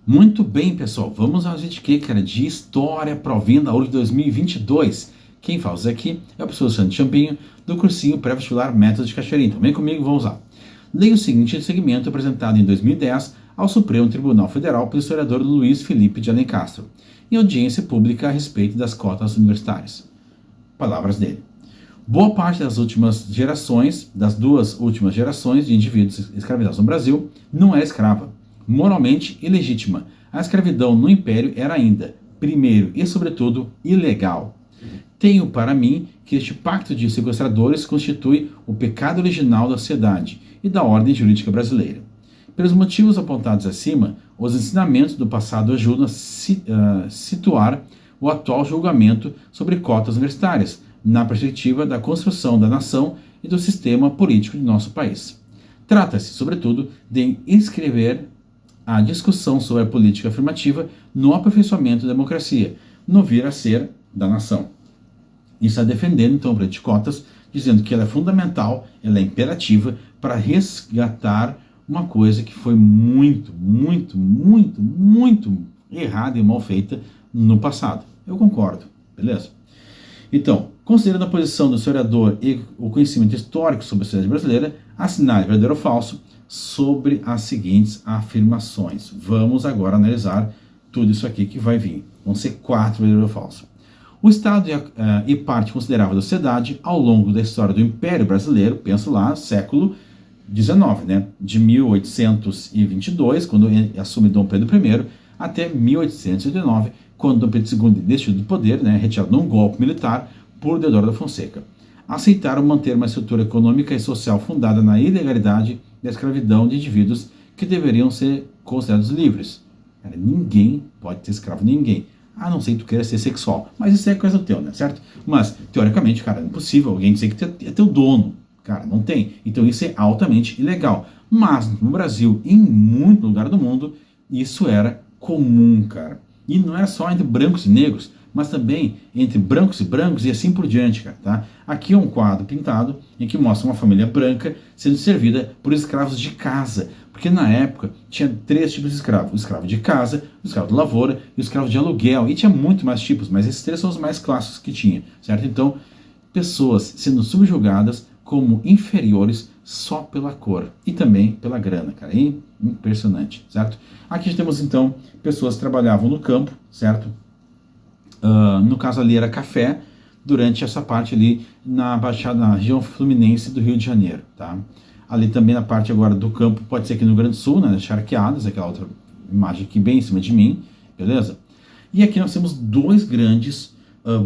Muito bem, pessoal. Vamos a gente que, cara, de História Provinda da URG 2022. Quem faz aqui é o professor Santos Champinho, do cursinho pré-vestibular Métodos de Cachoeirinha. Então, vem comigo, vamos lá. Leia o seguinte segmento apresentado em 2010 ao Supremo Tribunal Federal pelo historiador Luiz Felipe de Alencastro, em audiência pública a respeito das cotas universitárias. Palavras dele. Boa parte das duas últimas gerações de indivíduos escravizados no Brasil não é escrava, moralmente ilegítima. A escravidão no Império era ainda, primeiro e sobretudo, ilegal. Tenho para mim que este pacto de sequestradores constitui o pecado original da sociedade e da ordem jurídica brasileira. Pelos motivos apontados acima, os ensinamentos do passado ajudam a situar o atual julgamento sobre cotas universitárias, na perspectiva da construção da nação e do sistema político de nosso país. Trata-se, sobretudo, de inscrever a discussão sobre a política afirmativa no aperfeiçoamento da democracia, no vir a ser da nação. E está defendendo, então, o projeto de cotas, dizendo que ela é fundamental, ela é imperativa para resgatar uma coisa que foi muito errada e mal feita no passado. Eu concordo, beleza? Então, considerando a posição do historiador e o conhecimento histórico sobre a sociedade brasileira, assinale verdadeiro ou falso sobre as seguintes afirmações. Vamos agora analisar tudo isso aqui que vai vir. Vão ser 4 verdadeiro ou falso. O Estado e parte considerável da sociedade, ao longo da história do Império Brasileiro, penso lá, século XIX, né? De 1822, quando assume Dom Pedro I, até 1889, quando Dom Pedro II desistiu do poder, né, retirado num golpe militar por Deodoro da Fonseca. Aceitaram manter uma estrutura econômica e social fundada na ilegalidade da escravidão de indivíduos que deveriam ser considerados livres. Cara, ninguém pode ser escravo de ninguém, a não ser que tu queira ser sexual. Mas isso é coisa do teu, né, certo? Mas, teoricamente, cara, é impossível alguém dizer que é teu dono. Cara, não tem. Então isso é altamente ilegal. Mas no Brasil e em muito lugar do mundo, isso era comum, cara. E não é só entre brancos e negros, mas também entre brancos e assim por diante, cara, tá? Aqui é um quadro pintado em que mostra uma família branca sendo servida por escravos de casa, porque na época tinha 3 tipos de escravos: o escravo de casa, o escravo de lavoura e o escravo de aluguel, e tinha muito mais tipos, mas esses 3 são os mais clássicos que tinha, certo? Então, pessoas sendo subjugadas como inferiores só pela cor e também pela grana, cara, é impressionante, certo? Aqui temos então pessoas que trabalhavam no campo, certo? No caso ali era café, durante essa parte ali na Baixada, na região fluminense do Rio de Janeiro, tá? Ali também na parte agora do campo, pode ser aqui no Rio Grande do Sul, né, Charqueadas, aquela outra imagem aqui bem em cima de mim, beleza? E aqui nós temos 2 grandes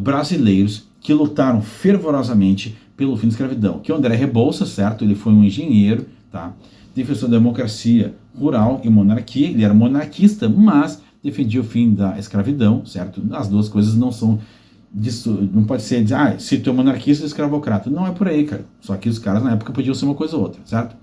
brasileiros que lutaram fervorosamente pelo fim da escravidão, que é o André Rebouças, certo? Ele foi um engenheiro, tá? Defensor da democracia rural e monarquia, ele era monarquista, mas defendia o fim da escravidão, certo? As duas coisas não são, não pode ser dizer, se tu é monarquista ou escravocrata. Não é por aí, cara. Só que os caras na época podiam ser uma coisa ou outra, certo?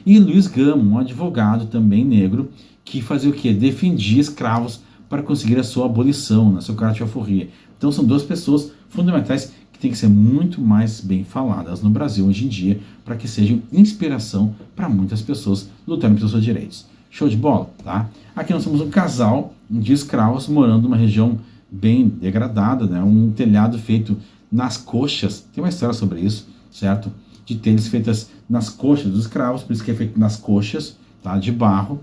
E Luiz Gama, um advogado também negro, que fazia o quê? Defendia escravos para conseguir a sua abolição, na sua carta de alforria. Então são 2 pessoas fundamentais que têm que ser muito mais bem faladas no Brasil hoje em dia, para que sejam inspiração para muitas pessoas lutarem pelos seus direitos. Show de bola, tá? Aqui nós temos um casal de escravos morando numa região bem degradada, né? Um telhado feito nas coxas. Tem uma história sobre isso, certo? De telhas feitas nas coxas dos escravos, por isso que é feito nas coxas, tá? De barro,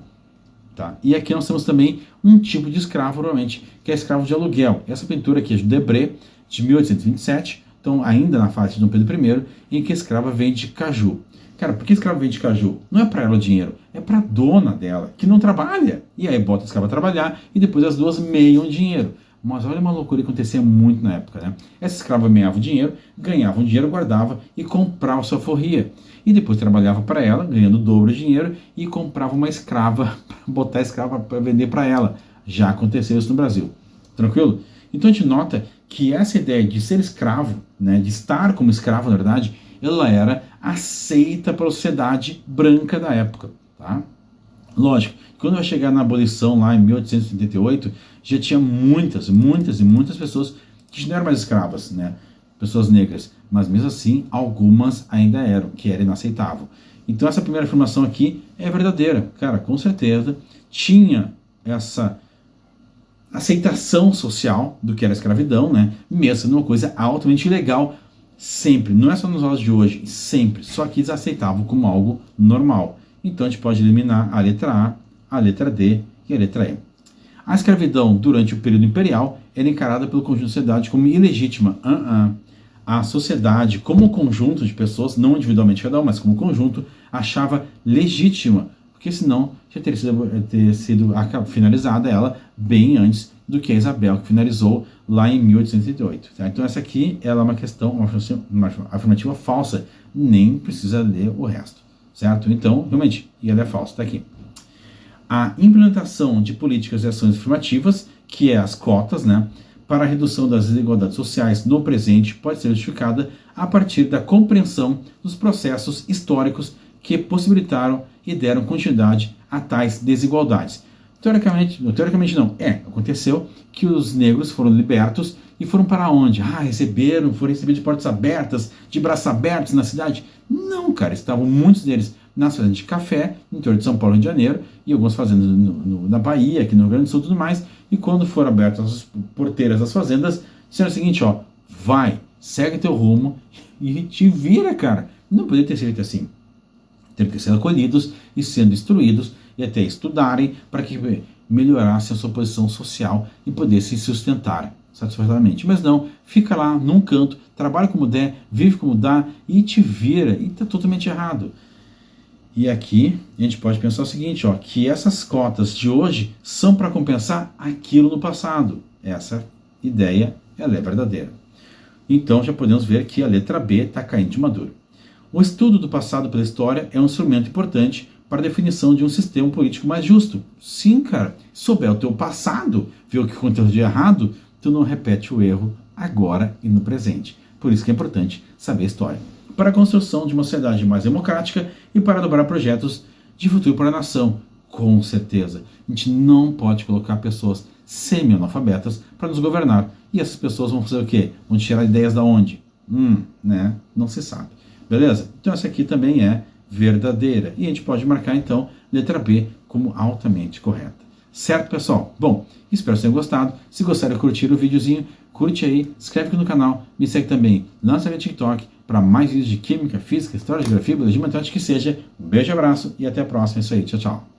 tá? E aqui nós temos também um tipo de escravo, normalmente, que é escravo de aluguel. Essa pintura aqui é de Debré, de 1827, então ainda na fase de Dom Pedro I, em que a escrava vende caju. Cara, por que escrava vende caju? Não é para ela o dinheiro, é para a dona dela, que não trabalha. E aí bota a escrava a trabalhar e depois as duas meiam o dinheiro. Mas olha uma loucura que acontecia muito na época, né? Essa escrava meiava o dinheiro, ganhava o dinheiro, guardava e comprava sua alforria. E depois trabalhava para ela, ganhando o dobro de dinheiro, e comprava uma escrava, botar a escrava para vender para ela. Já aconteceu isso no Brasil. Tranquilo? Então a gente nota que essa ideia de ser escravo, né, de estar como escravo, na verdade, ela era aceita pela sociedade branca da época, tá? Lógico, quando vai chegar na abolição lá em 1888, já tinha muitas pessoas que não eram mais escravas, né? Pessoas negras, mas mesmo assim, algumas ainda eram, que era inaceitável. Então essa primeira afirmação aqui é verdadeira, cara, com certeza tinha essa aceitação social do que era a escravidão, né? Mesmo sendo uma coisa altamente ilegal, sempre, não é só nos aulas de hoje, sempre, só que eles aceitavam como algo normal. Então a gente pode eliminar a letra A, a letra D e a letra E. A escravidão durante o período imperial era encarada pelo conjunto da sociedade como ilegítima. A sociedade, como conjunto de pessoas, não individualmente cada um, mas como conjunto, achava legítima, porque senão já teria sido finalizada ela bem antes do que a Isabel, que finalizou lá em 1808. Tá? Então essa aqui ela é uma questão, uma afirmativa falsa, nem precisa ler o resto, certo? Então, realmente, e ela é falsa, está aqui. A implementação de políticas e ações afirmativas, que é as cotas, né, para a redução das desigualdades sociais no presente, pode ser justificada a partir da compreensão dos processos históricos que possibilitaram e deram continuidade a tais desigualdades. Teoricamente não, aconteceu que os negros foram libertos e foram para onde? Foram recebidos de portas abertas, de braços abertos na cidade? Não, cara, estavam muitos deles nas fazendas de café, no interior de São Paulo e Rio de Janeiro, e algumas fazendas na Bahia, aqui no Rio Grande do Sul e tudo mais, e quando foram abertas as porteiras das fazendas, disseram o seguinte, vai, segue teu rumo e te vira, cara. Não poderia ter sido assim. Teve que ser acolhidos e sendo instruídos e até estudarem para que melhorassem a sua posição social e pudessem se sustentar satisfatoriamente. Mas não, fica lá num canto, trabalha como der, vive como dá e te vira. E está totalmente errado. E aqui a gente pode pensar o seguinte, que essas cotas de hoje são para compensar aquilo no passado. Essa ideia ela é verdadeira. Então já podemos ver que a letra B está caindo de maduro. O estudo do passado pela história é um instrumento importante para a definição de um sistema político mais justo. Sim, cara, se souber o teu passado, ver o que aconteceu de errado, tu não repete o erro agora e no presente. Por isso que é importante saber a história. Para a construção de uma sociedade mais democrática e para elaborar projetos de futuro para a nação, com certeza. A gente não pode colocar pessoas semi-analfabetas para nos governar. E essas pessoas vão fazer o quê? Vão tirar ideias da onde? Né? Não se sabe. Beleza? Então essa aqui também é verdadeira. E a gente pode marcar, então, letra B como altamente correta. Certo, pessoal? Bom, espero que tenham gostado. Se gostaram, curtir o videozinho, curte aí, se inscreve aqui no canal, me segue também lá no TikTok para mais vídeos de química, física, história, geografia, biologia, matemática que seja. Um beijo, abraço e até a próxima. É isso aí. Tchau, tchau.